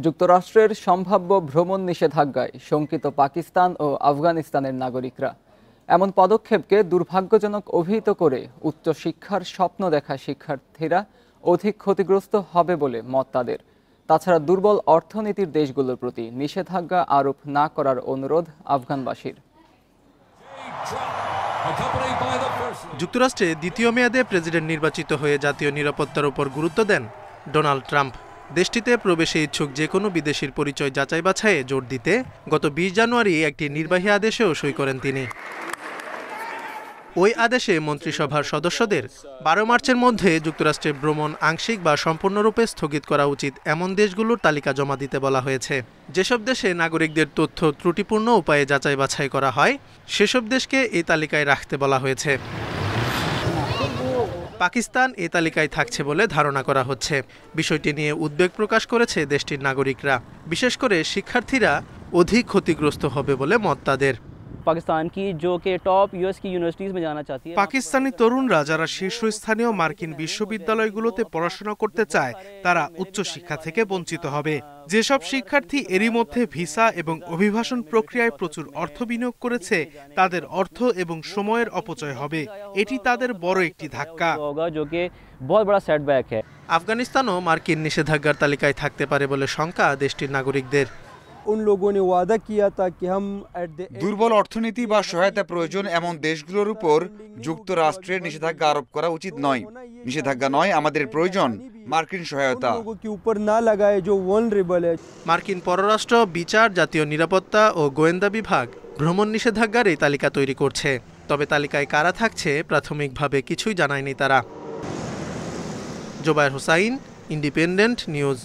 যুক্তরাষ্ট্রের সম্ভাব্য ভ্রমণ নিষেধাজ্ঞায় শঙ্কিত পাকিস্তান ও আফগানিস্তানের নাগরিকরা। এমন পদক্ষেপকে দুর্ভাগ্যজনক অভিহিত করে উচ্চশিক্ষার স্বপ্ন দেখা শিক্ষার্থীরা অধিক ক্ষতিগ্রস্ত হবে বলে মত তাদের। তাছাড়া দুর্বল অর্থনীতির দেশগুলোর প্রতি নিষেধাজ্ঞা আরোপ না করার অনুরোধ আফগানবাসীর। যুক্তরাষ্ট্রে দ্বিতীয় মেয়াদে প্রেসিডেন্ট নির্বাচিত হয়ে জাতীয় নিরাপত্তার উপর গুরুত্ব দেন ডোনাল্ড ট্রাম্প। দেশটিতে প্রবেশে ইচ্ছুক যে কোনো বিদেশির পরিচয় যাচাই বাছাইয়ে জোর দিতে গত ২০ জানুয়ারি একটি নির্বাহী আদেশেও সই করেন তিনি। ওই আদেশে মন্ত্রিসভার সদস্যদের ১২ মার্চের মধ্যে যুক্তরাষ্ট্রে ভ্রমণ আংশিক বা সম্পূর্ণরূপে স্থগিত করা উচিত এমন দেশগুলোর তালিকা জমা দিতে বলা হয়েছে। যেসব দেশে নাগরিকদের তথ্য ত্রুটিপূর্ণ উপায়ে যাচাই বাছাই করা হয় সেসব দেশকে এই তালিকায় রাখতে বলা হয়েছে। পাকিস্তান এই তালিকায় থাকছে বলে ধারণা করা হচ্ছে। বিষয়টি নিয়ে উদ্বেগ প্রকাশ করেছে দেশটির নাগরিকরা। বিশেষ করে শিক্ষার্থীরা অধিক ক্ষতিগ্রস্ত হবে বলে মত তাদের। পাকিস্তানি তরুণরা যারা শীর্ষস্থানীয় মার্কিন বিশ্ববিদ্যালয়গুলোতে পড়াশোনা করতে চায় তারা উচ্চশিক্ষা থেকে বঞ্চিত হবে। যেসব শিক্ষার্থী এরই মধ্যে ভিসা এবং অভিবাসন প্রক্রিয়ায় প্রচুর অর্থ বিনিয়োগ করেছে তাদের অর্থ এবং সময়ের অপচয় হবে। এটি তাদের বড় একটি ধাক্কা। আফগানিস্তানও মার্কিন নিষেধাজ্ঞার তালিকায় থাকতে পারে বলে শঙ্কা দেশটির নাগরিকদের। দুর্বল অর্থনীতি বা সহায়তা প্রয়োজন এমন দেশগুলোর উপর যুক্তরাষ্ট্রের নিষেধাজ্ঞা আরোপ করা উচিত নয়। নিষেধাজ্ঞা নয়, আমাদের প্রয়োজন মার্কিন সহায়তা। মার্কিন পররাষ্ট্র, বিচার, জাতীয় নিরাপত্তা ও গোয়েন্দা বিভাগ ভ্রমণ নিষেধাজ্ঞার এই তালিকা তৈরি করছে। তবে তালিকায় কারা থাকছে প্রাথমিকভাবে কিছুই জানায়নি তারা। Jobayer Hossain, Independent news.